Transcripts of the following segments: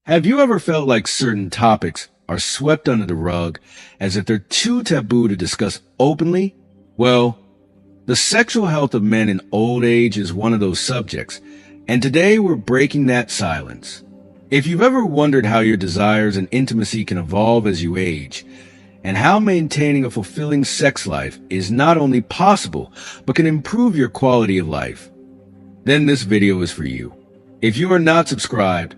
Have you ever felt like certain topics are swept under the rug as if they're too taboo to discuss openly? Well, the sexual health of men in old age is one of those subjects, and today we're breaking that silence. If you've ever wondered how your desires and intimacy can evolve as you age, and how maintaining a fulfilling sex life is not only possible, but can improve your quality of life, then this video is for you. If you are not subscribed,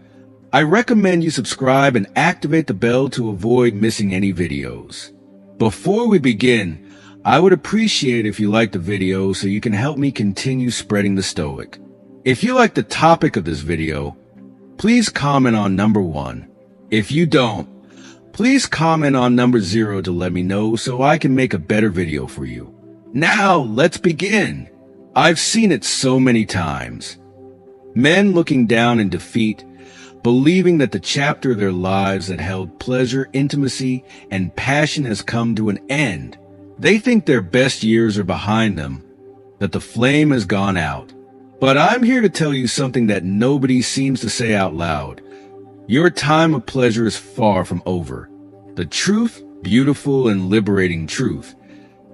I recommend you subscribe and activate the bell to avoid missing any videos. Before we begin, I would appreciate if you like the video so you can help me continue spreading the stoic. If you like the topic of this video, please comment on number 1. If you don't, please comment on number 0 to let me know so I can make a better video for you. Now, let's begin. I've seen it so many times. Men looking down in defeat, believing that the chapter of their lives that held pleasure, intimacy, and passion has come to an end. They think their best years are behind them, that the flame has gone out. But I'm here to tell you something that nobody seems to say out loud. Your time of pleasure is far from over. The truth, beautiful and liberating truth,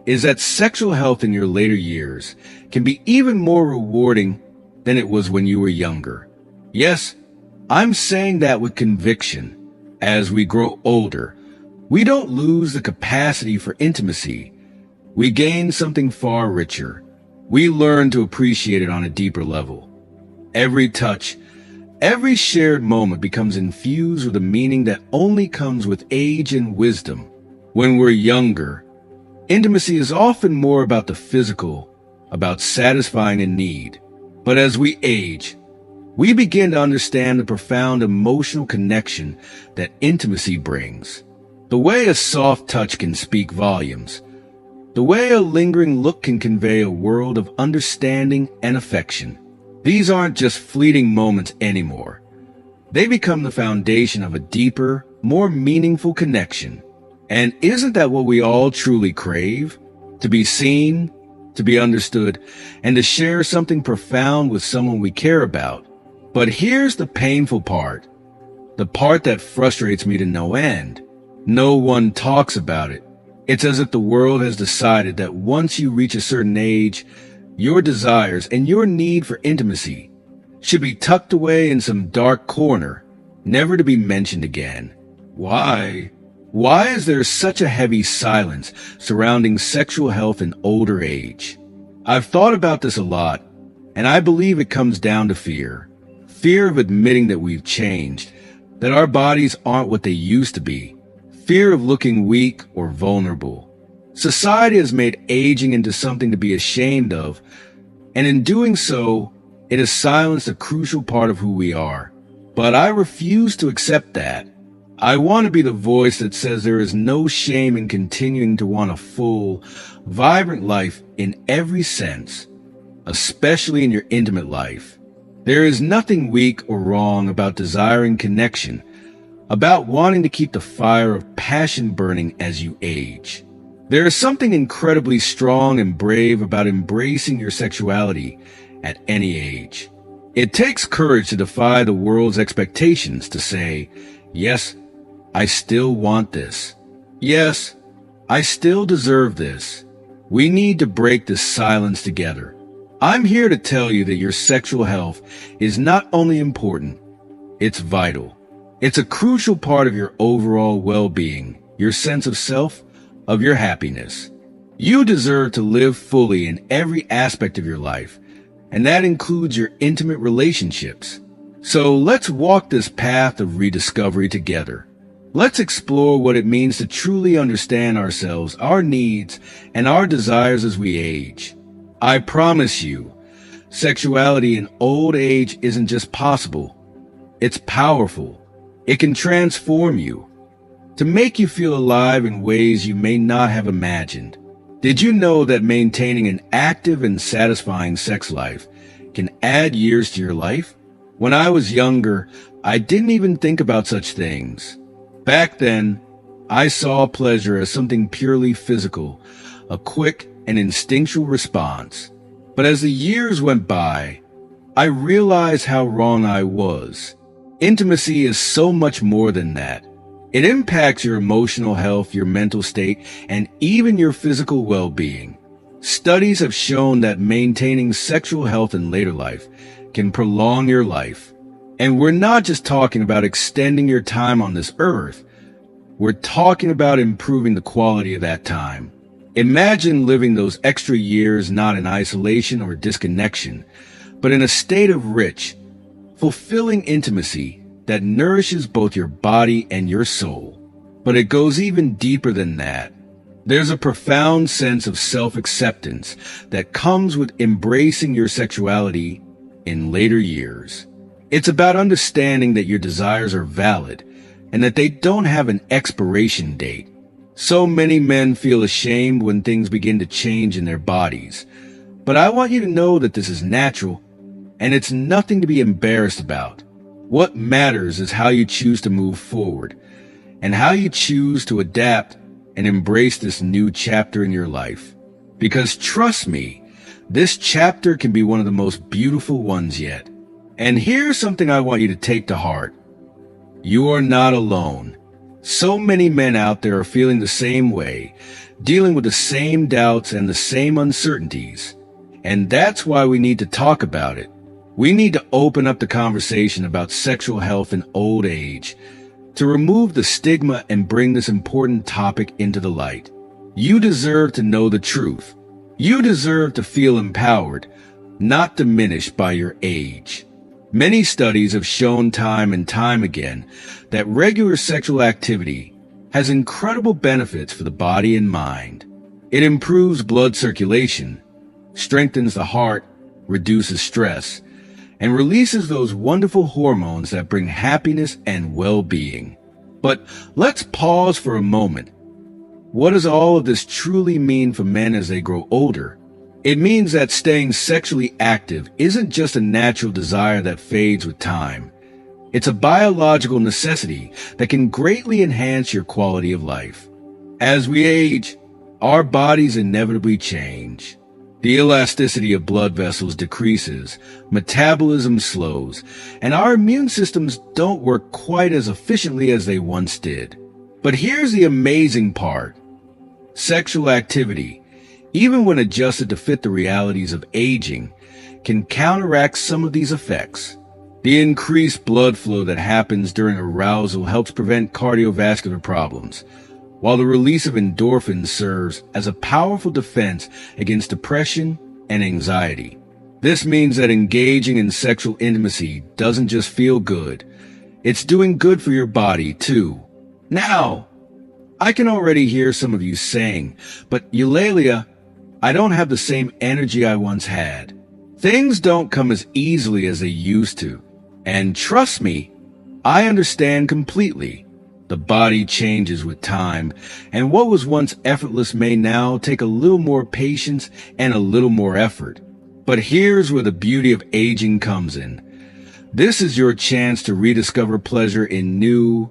is that sexual health in your later years can be even more rewarding than it was when you were younger. Yes, I'm saying that with conviction. As we grow older, we don't lose the capacity for intimacy. We gain something far richer. We learn to appreciate it on a deeper level. Every touch, every shared moment becomes infused with a meaning that only comes with age and wisdom. When we're younger, intimacy is often more about the physical, about satisfying a need. But as we age, we begin to understand the profound emotional connection that intimacy brings. The way a soft touch can speak volumes. The way a lingering look can convey a world of understanding and affection. These aren't just fleeting moments anymore. They become the foundation of a deeper, more meaningful connection. And isn't that what we all truly crave? To be seen, to be understood, and to share something profound with someone we care about. But here's the painful part, the part that frustrates me to no end. No one talks about it. It's as if the world has decided that once you reach a certain age, your desires and your need for intimacy should be tucked away in some dark corner, never to be mentioned again. Why? Why is there such a heavy silence surrounding sexual health in older age? I've thought about this a lot, and I believe it comes down to fear. Fear of admitting that we've changed, that our bodies aren't what they used to be. Fear of looking weak or vulnerable. Society has made aging into something to be ashamed of, and in doing so, it has silenced a crucial part of who we are. But I refuse to accept that. I want to be the voice that says there is no shame in continuing to want a full, vibrant life in every sense, especially in your intimate life. There is nothing weak or wrong about desiring connection, about wanting to keep the fire of passion burning as you age. There is something incredibly strong and brave about embracing your sexuality at any age. It takes courage to defy the world's expectations, to say, yes, I still want this. Yes, I still deserve this. We need to break this silence together. I'm here to tell you that your sexual health is not only important, it's vital. It's a crucial part of your overall well-being, your sense of self, of your happiness. You deserve to live fully in every aspect of your life, and that includes your intimate relationships. So let's walk this path of rediscovery together. Let's explore what it means to truly understand ourselves, our needs, and our desires as we age. I promise you, sexuality in old age isn't just possible. It's powerful. It can transform you, to make you feel alive in ways you may not have imagined. Did you know that maintaining an active and satisfying sex life can add years to your life? When I was younger, I didn't even think about such things. Back then, I saw pleasure as something purely physical, a quick and instinctual response. But as the years went by, I realized how wrong I was. Intimacy is so much more than that. It impacts your emotional health, your mental state, and even your physical well-being. Studies have shown that maintaining sexual health in later life can prolong your life. And we're not just talking about extending your time on this earth. We're talking about improving the quality of that time. Imagine living those extra years not in isolation or disconnection, but in a state of rich, fulfilling intimacy that nourishes both your body and your soul. But it goes even deeper than that. There's a profound sense of self-acceptance that comes with embracing your sexuality in later years. It's about understanding that your desires are valid and that they don't have an expiration date. So many men feel ashamed when things begin to change in their bodies. But I want you to know that this is natural and it's nothing to be embarrassed about. What matters is how you choose to move forward and how you choose to adapt and embrace this new chapter in your life. Because trust me, this chapter can be one of the most beautiful ones yet. And here's something I want you to take to heart. You are not alone. So many men out there are feeling the same way, dealing with the same doubts and the same uncertainties. And that's why we need to talk about it. We need to open up the conversation about sexual health in old age, to remove the stigma and bring this important topic into the light. You deserve to know the truth. You deserve to feel empowered, not diminished by your age. Many studies have shown time and time again that regular sexual activity has incredible benefits for the body and mind. It improves blood circulation, strengthens the heart, reduces stress, and releases those wonderful hormones that bring happiness and well-being. But let's pause for a moment. What does all of this truly mean for men as they grow older? It means that staying sexually active isn't just a natural desire that fades with time. It's a biological necessity that can greatly enhance your quality of life. As we age, our bodies inevitably change. The elasticity of blood vessels decreases, metabolism slows, and our immune systems don't work quite as efficiently as they once did. But here's the amazing part. Sexual activity, even when adjusted to fit the realities of aging, can counteract some of these effects. The increased blood flow that happens during arousal helps prevent cardiovascular problems, while the release of endorphins serves as a powerful defense against depression and anxiety. This means that engaging in sexual intimacy doesn't just feel good, it's doing good for your body too. Now, I can already hear some of you saying, but Eulalia, I don't have the same energy I once had. Things don't come as easily as they used to. And trust me, I understand completely. The body changes with time, and what was once effortless may now take a little more patience and a little more effort. But here's where the beauty of aging comes in. This is your chance to rediscover pleasure in new,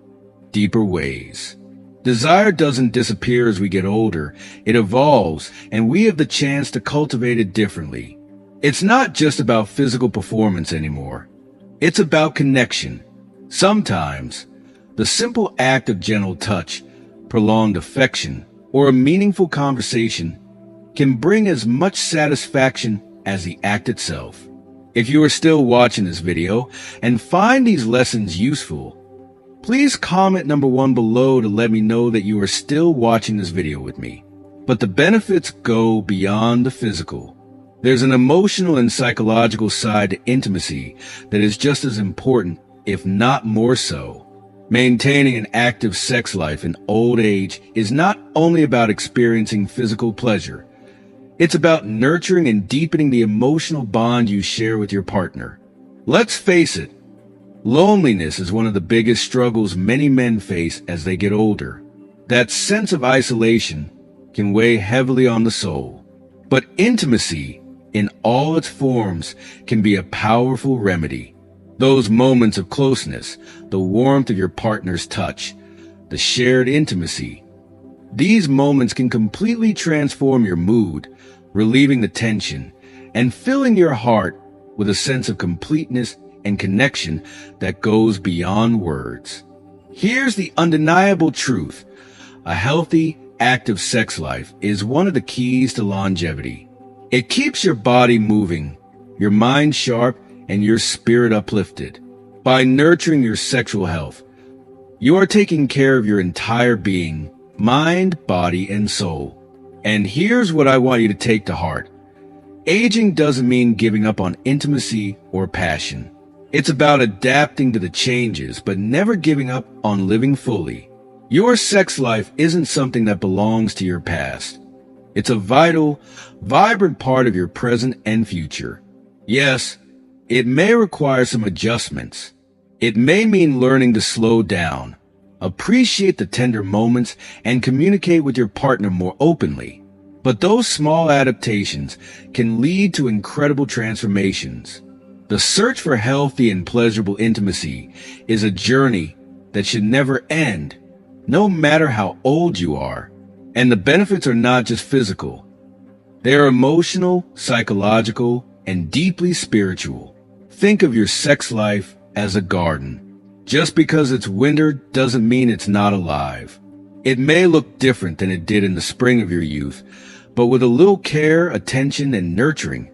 deeper ways. Desire doesn't disappear as we get older. It evolves, and we have the chance to cultivate it differently. It's not just about physical performance anymore. It's about connection. Sometimes, the simple act of gentle touch, prolonged affection, or a meaningful conversation can bring as much satisfaction as the act itself. If you are still watching this video and find these lessons useful, please comment number 1 below to let me know that you are still watching this video with me. But the benefits go beyond the physical. There's an emotional and psychological side to intimacy that is just as important, if not more so. Maintaining an active sex life in old age is not only about experiencing physical pleasure. It's about nurturing and deepening the emotional bond you share with your partner. Let's face it, loneliness is one of the biggest struggles many men face as they get older. That sense of isolation can weigh heavily on the soul. But intimacy, in all its forms, can be a powerful remedy. Those moments of closeness, the warmth of your partner's touch, the shared intimacy. These moments can completely transform your mood, relieving the tension and filling your heart with a sense of completeness and connection that goes beyond words. Here's the undeniable truth. A healthy, active sex life is one of the keys to longevity. It keeps your body moving, your mind sharp, and your spirit uplifted. By nurturing your sexual health, you are taking care of your entire being, mind, body, and soul. And here's what I want you to take to heart. Aging doesn't mean giving up on intimacy or passion. It's about adapting to the changes, but never giving up on living fully. Your sex life isn't something that belongs to your past. It's a vital, vibrant part of your present and future. Yes, it may require some adjustments. It may mean learning to slow down, appreciate the tender moments, and communicate with your partner more openly. But those small adaptations can lead to incredible transformations. The search for healthy and pleasurable intimacy is a journey that should never end, no matter how old you are. And the benefits are not just physical. They are emotional, psychological, and deeply spiritual. Think of your sex life as a garden. Just because it's winter doesn't mean it's not alive. It may look different than it did in the spring of your youth, but with a little care, attention, and nurturing,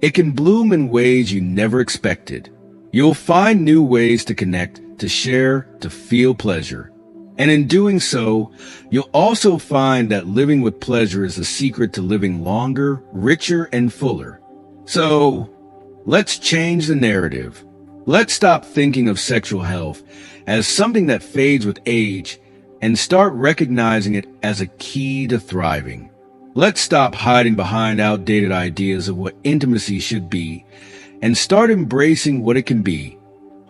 it can bloom in ways you never expected. You'll find new ways to connect, to share, to feel pleasure. And in doing so, you'll also find that living with pleasure is the secret to living longer, richer, and fuller. So, let's change the narrative. Let's stop thinking of sexual health as something that fades with age and start recognizing it as a key to thriving. Let's stop hiding behind outdated ideas of what intimacy should be and start embracing what it can be,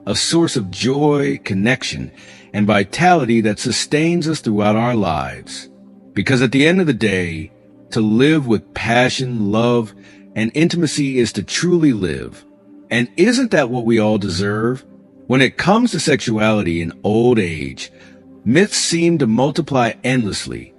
a source of joy, connection, and vitality that sustains us throughout our lives. Because at the end of the day, to live with passion, love, and intimacy is to truly live. And isn't that what we all deserve? When it comes to sexuality in old age, myths seem to multiply endlessly,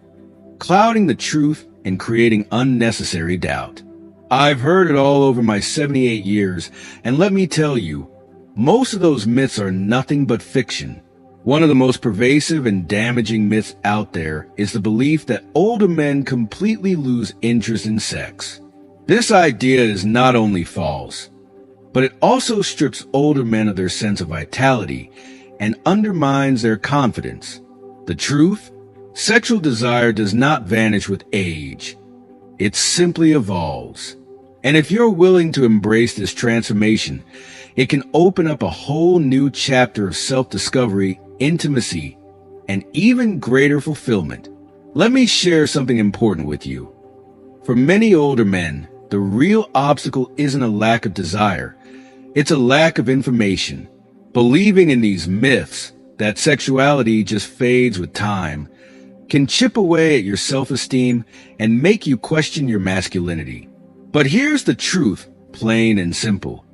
clouding the truth and creating unnecessary doubt. I've heard it all over my 78 years, and let me tell you, most of those myths are nothing but fiction. One of the most pervasive and damaging myths out there is the belief that older men completely lose interest in sex. This idea is not only false, but it also strips older men of their sense of vitality and undermines their confidence. The truth? Sexual desire does not vanish with age. It simply evolves. And if you're willing to embrace this transformation, it can open up a whole new chapter of self-discovery, intimacy, and even greater fulfillment. Let me share something important with you. For many older men, the real obstacle isn't a lack of desire. It's a lack of information. Believing in these myths that sexuality just fades with time can chip away at your self-esteem and make you question your masculinity. But here's the truth, plain and simple.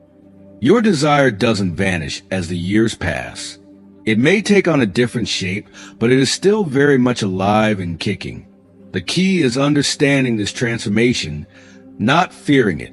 Your desire doesn't vanish as the years pass. It may take on a different shape, but it is still very much alive and kicking. The key is understanding this transformation, not fearing it,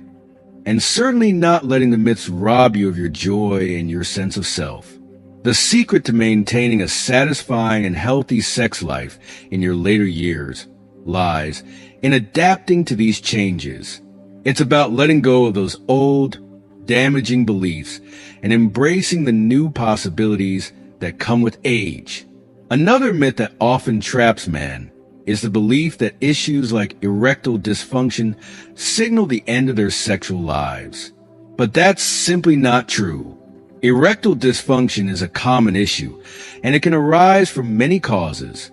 and certainly not letting the myths rob you of your joy and your sense of self. The secret to maintaining a satisfying and healthy sex life in your later years lies in adapting to these changes. It's about letting go of those old, damaging beliefs and embracing the new possibilities that come with age. Another myth that often traps men is the belief that issues like erectile dysfunction signal the end of their sexual lives. But that's simply not true. Erectile dysfunction is a common issue, and it can arise from many causes,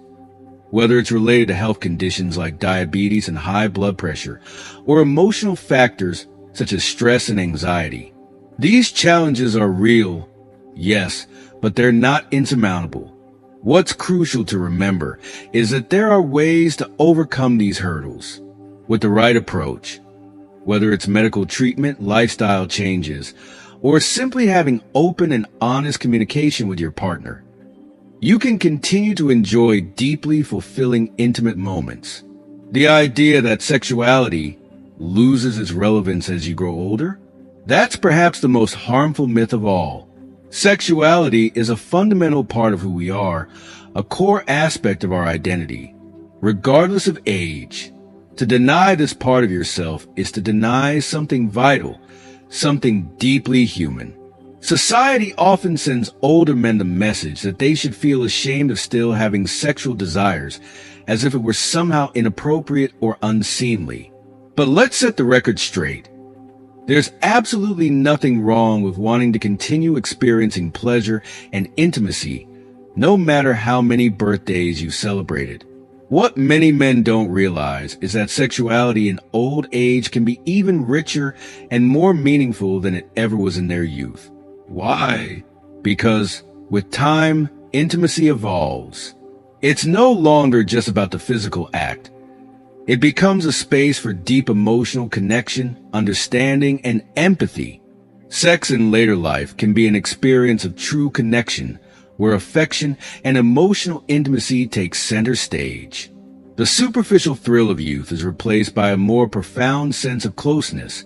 whether it's related to health conditions like diabetes and high blood pressure, or emotional factors such as stress and anxiety. These challenges are real, yes, but they're not insurmountable. What's crucial to remember is that there are ways to overcome these hurdles with the right approach, whether it's medical treatment, lifestyle changes, or simply having open and honest communication with your partner. You can continue to enjoy deeply fulfilling intimate moments. The idea that sexuality loses its relevance as you grow older? That's perhaps the most harmful myth of all. Sexuality is a fundamental part of who we are, a core aspect of our identity, regardless of age. To deny this part of yourself is to deny something vital, something deeply human. Society often sends older men the message that they should feel ashamed of still having sexual desires, as if it were somehow inappropriate or unseemly. But let's set the record straight. There's absolutely nothing wrong with wanting to continue experiencing pleasure and intimacy, no matter how many birthdays you've celebrated. What many men don't realize is that sexuality in old age can be even richer and more meaningful than it ever was in their youth. Why? Because with time, intimacy evolves. It's no longer just about the physical act. It becomes a space for deep emotional connection, understanding, and empathy. Sex in later life can be an experience of true connection, where affection and emotional intimacy take center stage. The superficial thrill of youth is replaced by a more profound sense of closeness,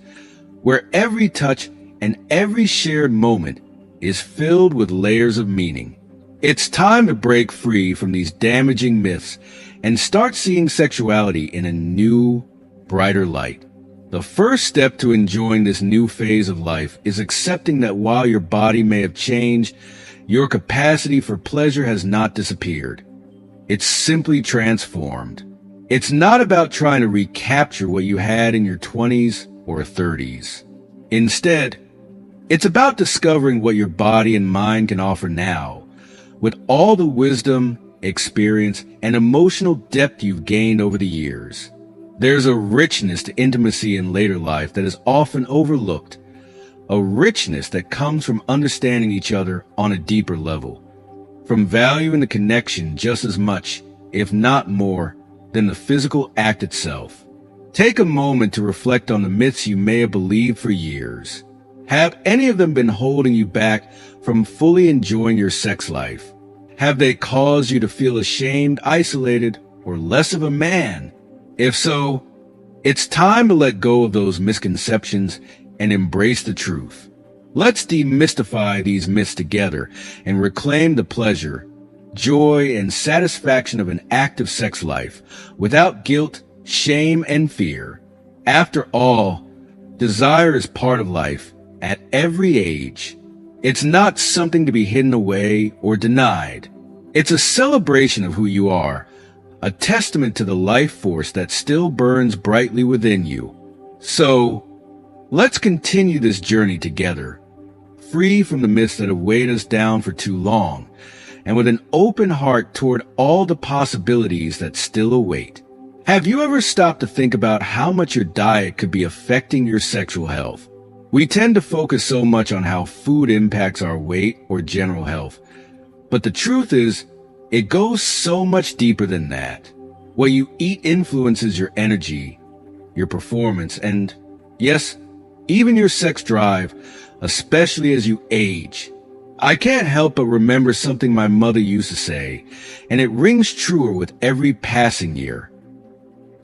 where every touch and every shared moment is filled with layers of meaning. It's time to break free from these damaging myths and start seeing sexuality in a new, brighter light. The first step to enjoying this new phase of life is accepting that while your body may have changed, your capacity for pleasure has not disappeared. It's simply transformed. It's not about trying to recapture what you had in your 20s or 30s. Instead, it's about discovering what your body and mind can offer now, with all the wisdom, experience, and emotional depth you've gained over the years. There's a richness to intimacy in later life that is often overlooked, a richness that comes from understanding each other on a deeper level, from valuing the connection just as much, if not more, than the physical act itself. Take a moment to reflect on the myths you may have believed for years. Have any of them been holding you back from fully enjoying your sex life? Have they caused you to feel ashamed, isolated, or less of a man? If so, it's time to let go of those misconceptions and embrace the truth. Let's demystify these myths together and reclaim the pleasure, joy, and satisfaction of an active sex life without guilt, shame, and fear. After all, desire is part of life at every age. It's not something to be hidden away or denied. It's a celebration of who you are, a testament to the life force that still burns brightly within you. So, let's continue this journey together, free from the myths that have weighed us down for too long, and with an open heart toward all the possibilities that still await. Have you ever stopped to think about how much your diet could be affecting your sexual health? We tend to focus so much on how food impacts our weight or general health, but the truth is, it goes so much deeper than that. What you eat influences your energy, your performance, and, yes, even your sex drive, especially as you age. I can't help but remember something my mother used to say, and it rings truer with every passing year.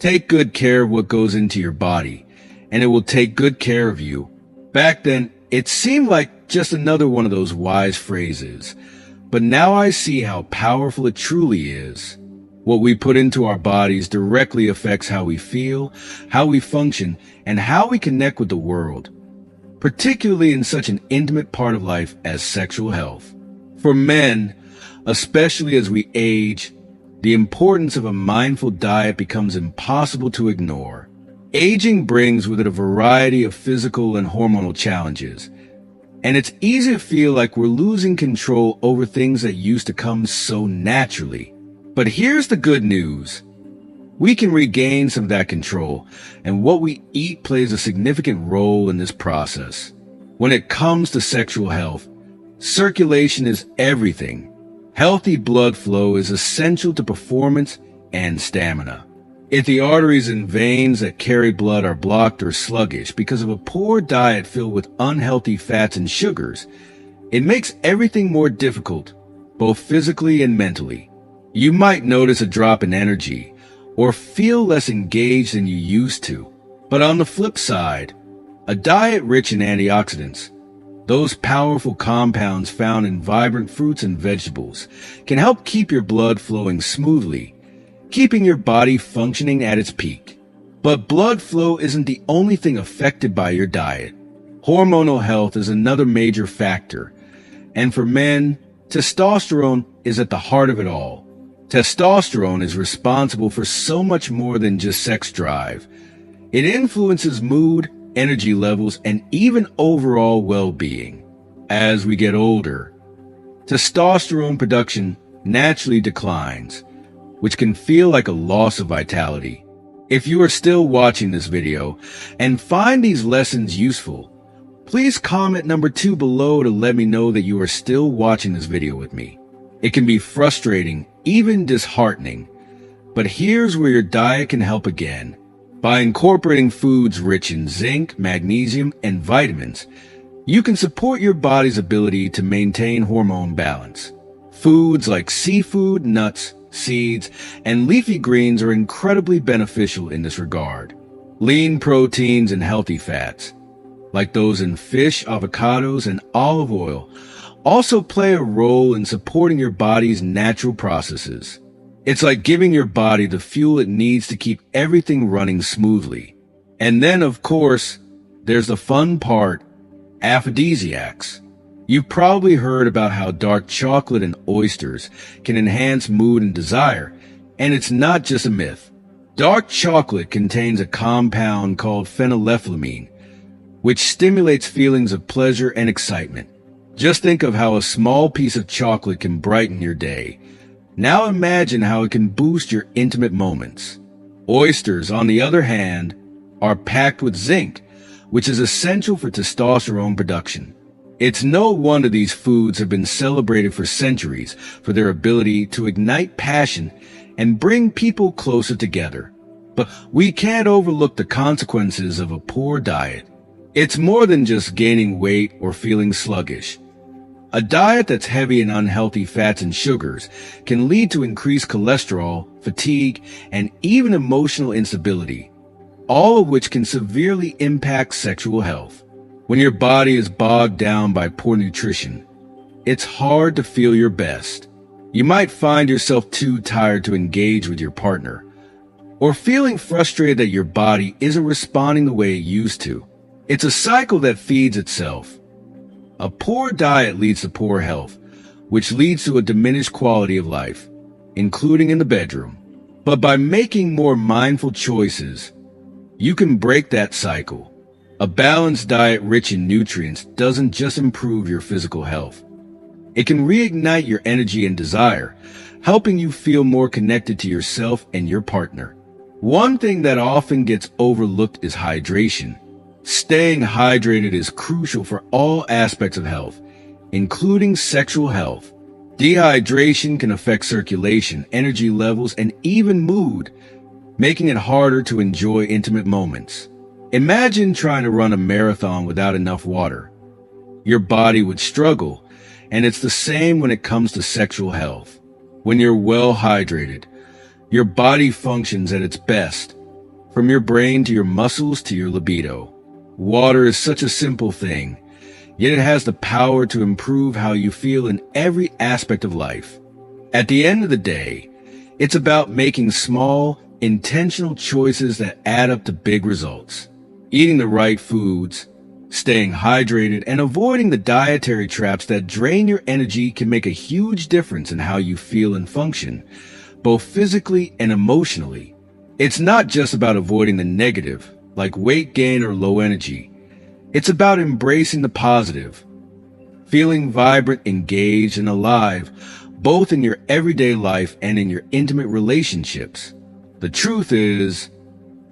Take good care of what goes into your body, and it will take good care of you. Back then, it seemed like just another one of those wise phrases, but now I see how powerful it truly is. What we put into our bodies directly affects how we feel, how we function, and how we connect with the world, particularly in such an intimate part of life as sexual health. For men, especially as we age, the importance of a mindful diet becomes impossible to ignore. Aging brings with it a variety of physical and hormonal challenges, and it's easy to feel like we're losing control over things that used to come so naturally. But here's the good news. We can regain some of that control, and what we eat plays a significant role in this process. When it comes to sexual health, circulation is everything. Healthy blood flow is essential to performance and stamina. If the arteries and veins that carry blood are blocked or sluggish because of a poor diet filled with unhealthy fats and sugars, it makes everything more difficult, both physically and mentally. You might notice a drop in energy or feel less engaged than you used to. But on the flip side, A diet rich in antioxidants, those powerful compounds found in vibrant fruits and vegetables, can help keep your blood flowing smoothly, keeping your body functioning at its peak. But blood flow isn't the only thing affected by your diet. Hormonal health is another major factor, and for men, testosterone is at the heart of it all. Testosterone is responsible for so much more than just sex drive. It influences mood, energy levels, and even overall well-being. As we get older, testosterone production naturally declines, which can feel like a loss of vitality. If you are still watching this video and find these lessons useful, please comment number 2 below to let me know that you are still watching this video with me. It can be frustrating, even disheartening, but here's where your diet can help again. By incorporating foods rich in zinc, magnesium, and vitamins, you can support your body's ability to maintain hormone balance. Foods like seafood, nuts, seeds, and leafy greens are incredibly beneficial in this regard. Lean proteins and healthy fats, like those in fish, avocados, and olive oil, also play a role in supporting your body's natural processes. It's like giving your body the fuel it needs to keep everything running smoothly. And then, of course, there's the fun part, aphrodisiacs. You've probably heard about how dark chocolate and oysters can enhance mood and desire, and it's not just a myth. Dark chocolate contains a compound called phenylethylamine, which stimulates feelings of pleasure and excitement. Just think of how a small piece of chocolate can brighten your day. Now imagine how it can boost your intimate moments. Oysters, on the other hand, are packed with zinc, which is essential for testosterone production. It's no wonder these foods have been celebrated for centuries for their ability to ignite passion and bring people closer together. But we can't overlook the consequences of a poor diet. It's more than just gaining weight or feeling sluggish. A diet that's heavy in unhealthy fats and sugars can lead to increased cholesterol, fatigue, and even emotional instability, all of which can severely impact sexual health. When your body is bogged down by poor nutrition, it's hard to feel your best. You might find yourself too tired to engage with your partner, or feeling frustrated that your body isn't responding the way it used to. It's a cycle that feeds itself. A poor diet leads to poor health, which leads to a diminished quality of life, including in the bedroom. But by making more mindful choices, you can break that cycle. A balanced diet rich in nutrients doesn't just improve your physical health. It can reignite your energy and desire, helping you feel more connected to yourself and your partner. One thing that often gets overlooked is hydration. Staying hydrated is crucial for all aspects of health, including sexual health. Dehydration can affect circulation, energy levels, and even mood, making it harder to enjoy intimate moments. Imagine trying to run a marathon without enough water. Your body would struggle, and it's the same when it comes to sexual health. When you're well hydrated, your body functions at its best, from your brain to your muscles to your libido. Water is such a simple thing, yet it has the power to improve how you feel in every aspect of life. At the end of the day, it's about making small, intentional choices that add up to big results. Eating the right foods, staying hydrated, and avoiding the dietary traps that drain your energy can make a huge difference in how you feel and function, both physically and emotionally. It's not just about avoiding the negative, like weight gain or low energy. It's about embracing the positive, feeling vibrant, engaged, and alive, both in your everyday life and in your intimate relationships. The truth is,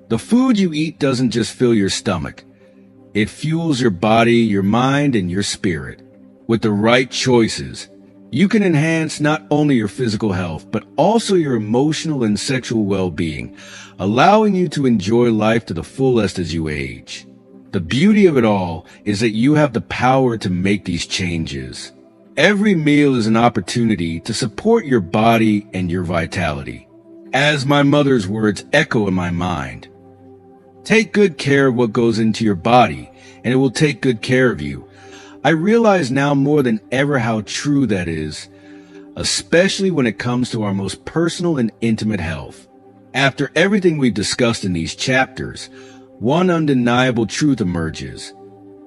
the food you eat doesn't just fill your stomach. It fuels your body, your mind, and your spirit. With the right choices, you can enhance not only your physical health, but also your emotional and sexual well-being, allowing you to enjoy life to the fullest as you age. The beauty of it all is that you have the power to make these changes. Every meal is an opportunity to support your body and your vitality. As my mother's words echo in my mind, Take good care of what goes into your body, and it will take good care of you. I realize now more than ever how true that is, especially when it comes to our most personal and intimate health. After everything we've discussed in these chapters, one undeniable truth emerges.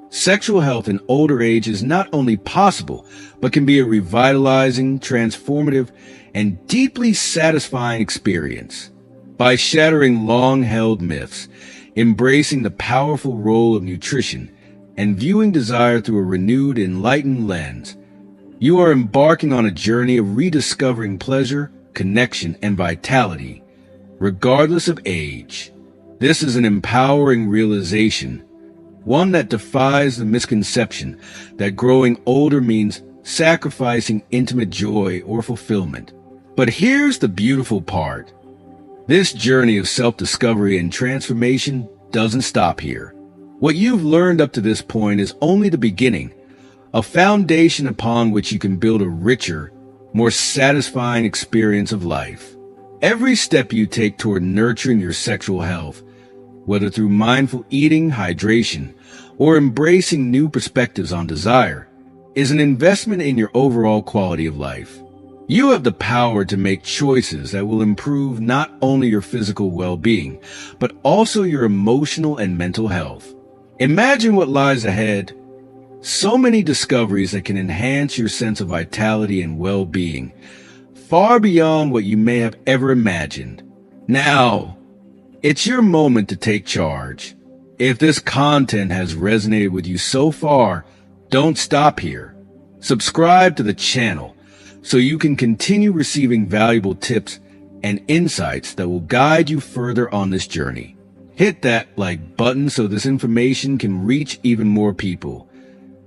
Sexual health in older age is not only possible, but can be a revitalizing, transformative, and deeply satisfying experience. By shattering long-held myths, embracing the powerful role of nutrition, and viewing desire through a renewed, enlightened lens, you are embarking on a journey of rediscovering pleasure, connection, and vitality, regardless of age. This is an empowering realization, one that defies the misconception that growing older means sacrificing intimate joy or fulfillment. But here's the beautiful part. This journey of self-discovery and transformation doesn't stop here. What you've learned up to this point is only the beginning, a foundation upon which you can build a richer, more satisfying experience of life. Every step you take toward nurturing your sexual health, whether through mindful eating, hydration, or embracing new perspectives on desire, is an investment in your overall quality of life. You have the power to make choices that will improve not only your physical well-being, but also your emotional and mental health. Imagine what lies ahead. So many discoveries that can enhance your sense of vitality and well-being, far beyond what you may have ever imagined. Now, it's your moment to take charge. If this content has resonated with you so far, don't stop here. Subscribe to the channel so you can continue receiving valuable tips and insights that will guide you further on this journey. Hit that like button so this information can reach even more people,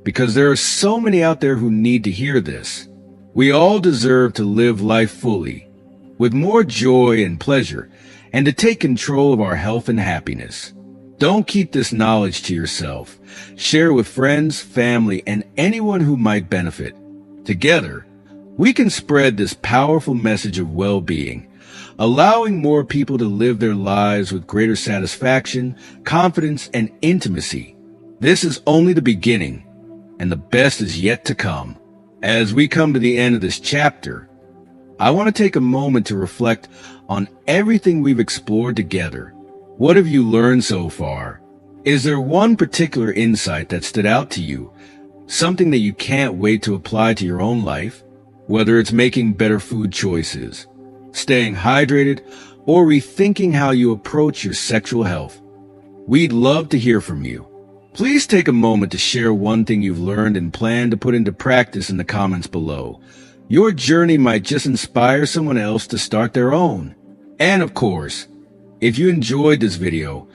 because there are so many out there who need to hear this. We all deserve to live life fully, with more joy and pleasure, and to take control of our health and happiness. Don't keep this knowledge to yourself. Share with friends, family, and anyone who might benefit. Together, we can spread this powerful message of well-being, allowing more people to live their lives with greater satisfaction, confidence, and intimacy. This is only the beginning, and the best is yet to come. As we come to the end of this chapter, I want to take a moment to reflect on everything we've explored together. What have you learned so far? Is there one particular insight that stood out to you? Something that you can't wait to apply to your own life? Whether it's making better food choices, staying hydrated, or rethinking how you approach your sexual health. We'd love to hear from you. Please take a moment to share one thing you've learned and plan to put into practice in the comments below. Your journey might just inspire someone else to start their own. And of course, if you enjoyed this video,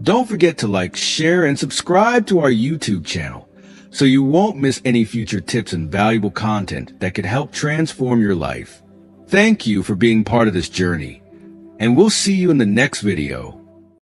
don't forget to like, share, and subscribe to our YouTube channel so you won't miss any future tips and valuable content that could help transform your life. Thank you for being part of this journey, and we'll see you in the next video.